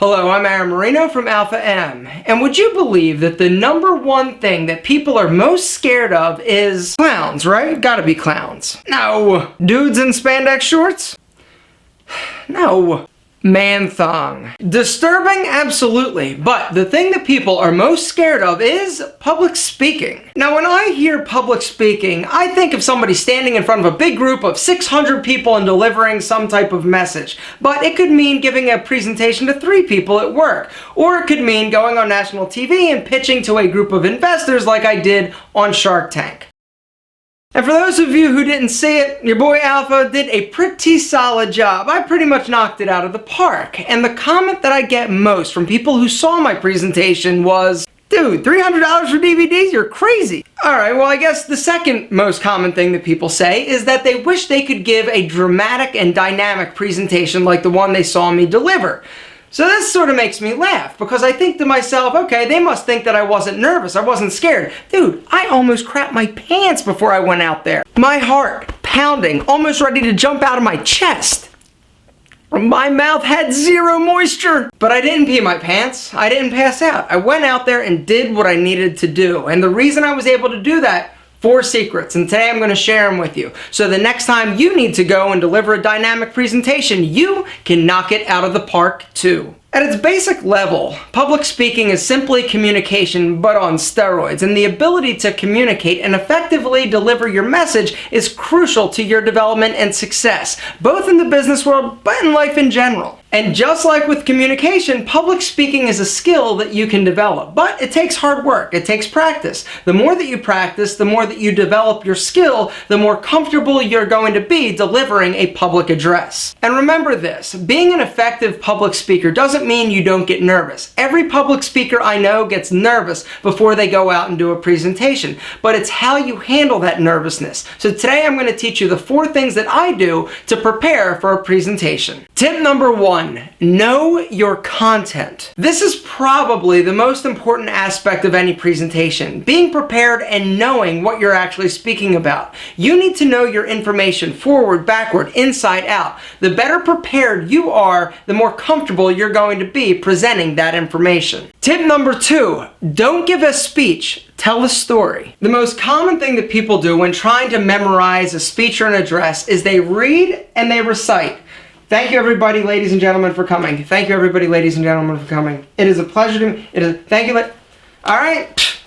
Hello, I'm Marino from Alpha M, and would you believe that the number one thing that people are most scared of is clowns, right? Gotta be clowns. No. Dudes in spandex shorts? No. Man thong. Disturbing? Absolutely. But the thing that people are most scared of is public speaking. Now, when I hear public speaking, I think of somebody standing in front of a big group of 600 people and delivering some type of message. But it could mean giving a presentation to 3 people at work. Or it could mean going on national TV and pitching to a group of investors like I did on Shark Tank. And for those of you who didn't see it, your boy Alpha did a pretty solid job. I pretty much knocked it out of the park. And the comment that I get most from people who saw my presentation was, "Dude, $300 for DVDs? You're crazy." Alright, well I guess the second most common thing that people say is that they wish they could give a dramatic and dynamic presentation like the one they saw me deliver. So this sort of makes me laugh, because I think to myself, okay, they must think that I wasn't nervous, I wasn't scared. Dude, I almost crapped my pants before I went out there. My heart pounding, almost ready to jump out of my chest. My mouth had 0 moisture. But I didn't pee my pants, I didn't pass out. I went out there and did what I needed to do. And the reason I was able to do that, 4 secrets, and today I'm going to share them with you. So the next time you need to go and deliver a dynamic presentation, you can knock it out of the park too. At its basic level, public speaking is simply communication, but on steroids, and the ability to communicate and effectively deliver your message is crucial to your development and success, both in the business world, but in life in general. And just like with communication, public speaking is a skill that you can develop, but it takes hard work, it takes practice. The more that you practice, the more that you develop your skill, the more comfortable you're going to be delivering a public address. And remember this, being an effective public speaker doesn't mean you don't get nervous. Every public speaker I know gets nervous before they go out and do a presentation, but it's how you handle that nervousness. So today I'm going to teach you the 4 things that I do to prepare for a presentation. Tip number 1. Know your content. This is probably the most important aspect of any presentation, being prepared and knowing what you're actually speaking about. You need to know your information forward, backward, inside out. The better prepared you are, the more comfortable you're going to be presenting that information. Tip number 2, don't give a speech. Tell a story. The most common thing that people do when trying to memorize a speech or an address is they read and they recite. Thank you everybody, ladies and gentlemen, for coming. Thank you everybody, ladies and gentlemen, for coming. It is a pleasure to me. Thank you. Alright?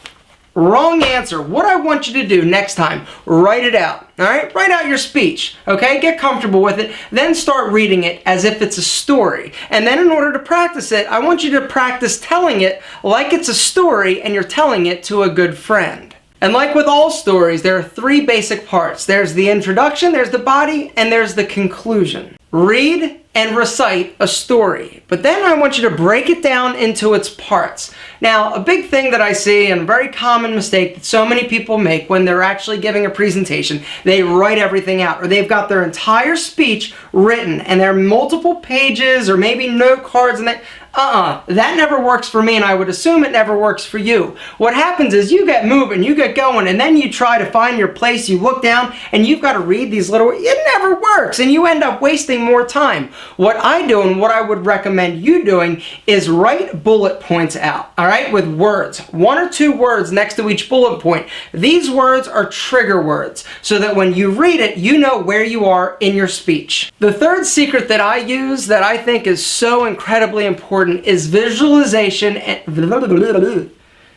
Wrong answer. What I want you to do next time, write it out. Alright? Write out your speech. Okay? Get comfortable with it. Then start reading it as if it's a story. And then in order to practice it, I want you to practice telling it like it's a story and you're telling it to a good friend. And like with all stories, there are 3 basic parts. There's the introduction, there's the body, and there's the conclusion. Read and recite a story, but then I want you to break it down into its parts. Now, a big thing that I see, and a very common mistake that so many people make when they're actually giving a presentation, they write everything out, or they've got their entire speech written, and there are multiple pages, or maybe note cards, and that never works for me, and I would assume it never works for you. What happens is you get moving, you get going, and then you try to find your place, you look down, and you've got to read these little, it never works, and you end up wasting more time. What I do, and what I would recommend you doing, is write bullet points out, alright, with words. 1 or 2 words next to each bullet point. These words are trigger words, so that when you read it, you know where you are in your speech. The 3rd secret that I use that I think is so incredibly important is visualization and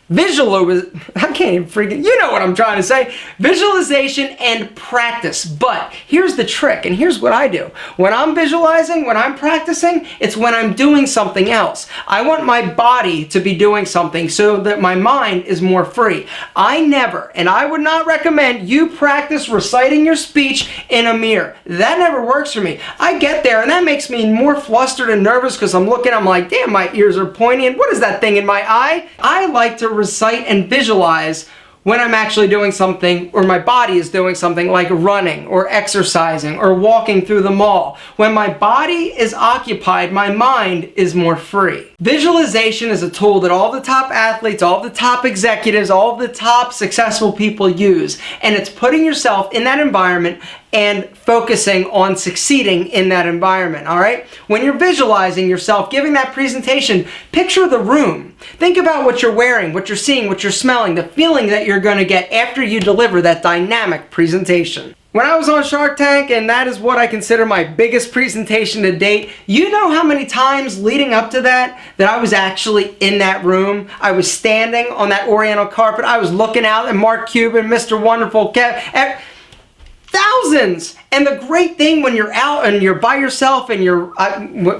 I can't even freaking, you know what I'm trying to say. Visualization and practice. But here's the trick, and here's what I do. When I'm visualizing, when I'm practicing, it's when I'm doing something else. I want my body to be doing something so that my mind is more free. I never, and I would not recommend you practice reciting your speech in a mirror. That never works for me. I get there and that makes me more flustered and nervous because I'm looking, I'm like, damn, my ears are pointy, and what is that thing in my eye? I like to recite and visualize when I'm actually doing something, or my body is doing something like running or exercising or walking through the mall. When my body is occupied, my mind is more free. Visualization is a tool that all the top athletes, all the top executives, all the top successful people use, and it's putting yourself in that environment and focusing on succeeding in that environment, all right? When you're visualizing yourself giving that presentation, picture the room. Think about what you're wearing, what you're seeing, what you're smelling, the feeling that you're going to get after you deliver that dynamic presentation. When I was on Shark Tank, and that is what I consider my biggest presentation to date, you know how many times leading up to that I was actually in that room? I was standing on that oriental carpet, I was looking out at Mark Cuban, Mr. Wonderful, thousands! And the great thing when you're out and you're by yourself and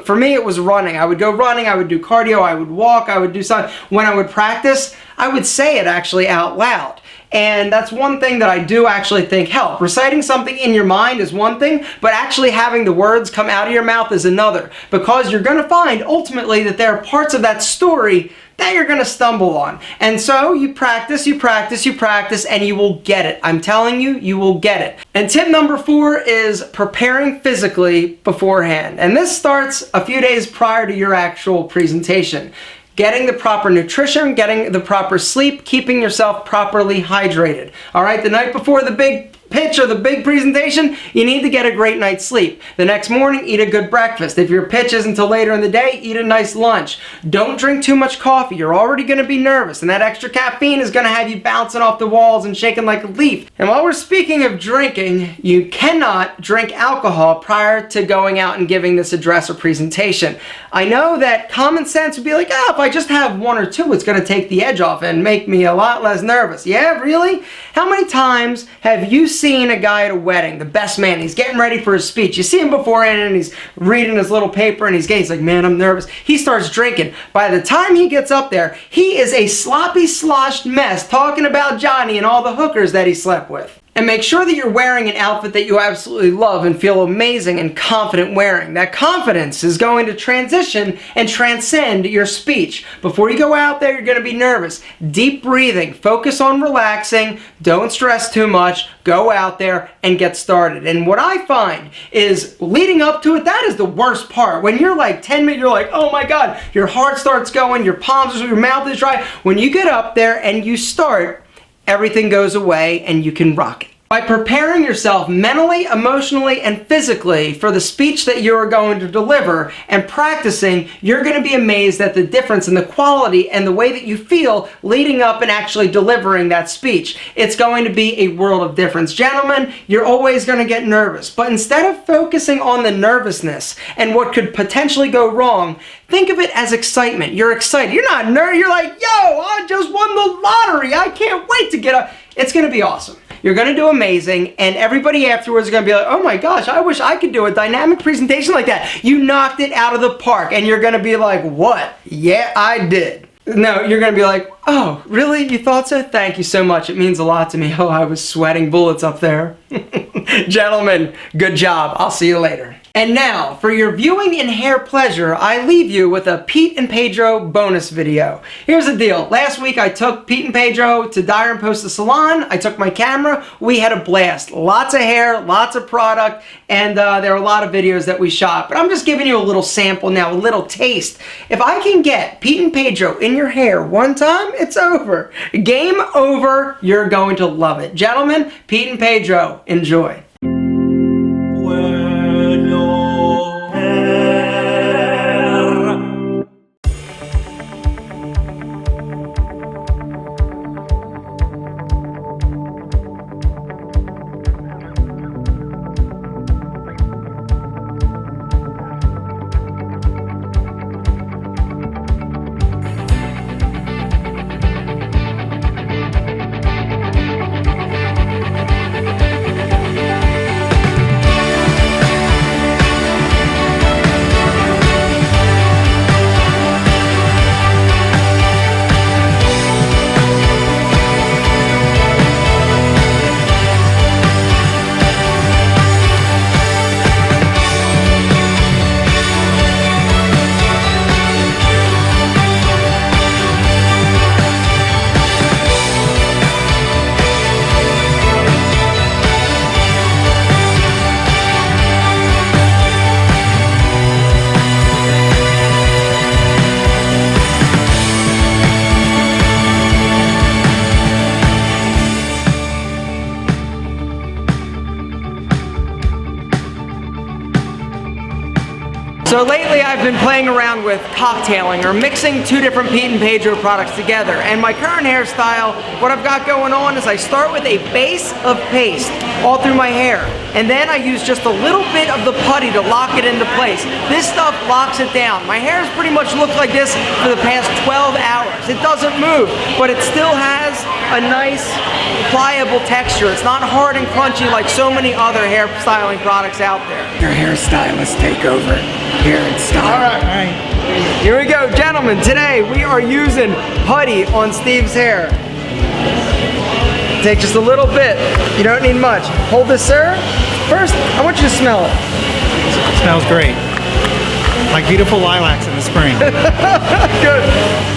for me it was running. I would go running, I would do cardio, I would walk, I would do something. When I would practice, I would say it actually out loud. And that's one thing that I do actually think help. Reciting something in your mind is one thing, but actually having the words come out of your mouth is another. Because you're going to find ultimately that there are parts of that story that you're going to stumble on. And so you practice, you practice, you practice, and you will get it. I'm telling you, you will get it. And tip number 4 is preparing physically beforehand. And this starts a few days prior to your actual presentation. Getting the proper nutrition, getting the proper sleep, keeping yourself properly hydrated. All right, the night before the big pitch or the big presentation, you need to get a great night's sleep. The next morning, eat a good breakfast. If your pitch isn't until later in the day, eat a nice lunch. Don't drink too much coffee. You're already going to be nervous, and that extra caffeine is going to have you bouncing off the walls and shaking like a leaf. And while we're speaking of drinking, you cannot drink alcohol prior to going out and giving this address or presentation. I know that common sense would be like, if I just have 1 or 2, it's going to take the edge off and make me a lot less nervous. Yeah, really? How many times have you seen a guy at a wedding, the best man, he's getting ready for his speech. You see him beforehand and he's reading his little paper and he's like, man, I'm nervous. He starts drinking. By the time he gets up there, he is a sloppy, sloshed mess talking about Johnny and all the hookers that he slept with. And make sure that you're wearing an outfit that you absolutely love and feel amazing and confident wearing. That confidence is going to transition and transcend your speech. Before you go out there, you're going to be nervous. Deep breathing. Focus on relaxing. Don't stress too much. Go out there and get started. And what I find is leading up to it, that is the worst part. When you're like 10 minutes, you're like, oh my God, your heart starts going, your palms, your mouth is dry. When you get up there and you start, everything goes away and you can rock it. By preparing yourself mentally, emotionally, and physically for the speech that you are going to deliver and practicing, you're going to be amazed at the difference in the quality and the way that you feel leading up and actually delivering that speech. It's going to be a world of difference. Gentlemen, you're always going to get nervous, but instead of focusing on the nervousness and what could potentially go wrong, think of it as excitement. You're excited. You're not nervous. You're like, yo, I just won the lottery. I can't wait to get up. It's going to be awesome. You're going to do amazing, and everybody afterwards is going to be like, oh my gosh, I wish I could do a dynamic presentation like that. You knocked it out of the park, and you're going to be like, what? Yeah, I did. No, you're going to be like, oh, really? You thought so? Thank you so much. It means a lot to me. Oh, I was sweating bullets up there. Gentlemen, good job. I'll see you later. And now, for your viewing and hair pleasure, I leave you with a Pete and Pedro bonus video. Here's the deal. Last week I took Pete and Pedro to Dyer and Post the Salon. I took my camera. We had a blast. Lots of hair, lots of product, and there are a lot of videos that we shot. But I'm just giving you a little sample now, a little taste. If I can get Pete and Pedro in your hair one time, it's over. Game over. You're going to love it. Gentlemen, Pete and Pedro, enjoy. I've been playing around with cocktailing or mixing two different Pete and Pedro products together. And my current hairstyle, what I've got going on is I start with a base of paste all through my hair. And then I use just a little bit of the putty to lock it into place. This stuff locks it down. My hair has pretty much looked like this for the past 12 hours. It doesn't move, but it still has a nice pliable texture. It's not hard and crunchy like so many other hair styling products out there. Your hairstylist take over here in style. All right. Here we go, gentlemen. Today we are using putty on Steve's hair. Take just a little bit. You don't need much. Hold this, sir. First, I want you to smell it. Smells great. Like beautiful lilacs in the spring. Good.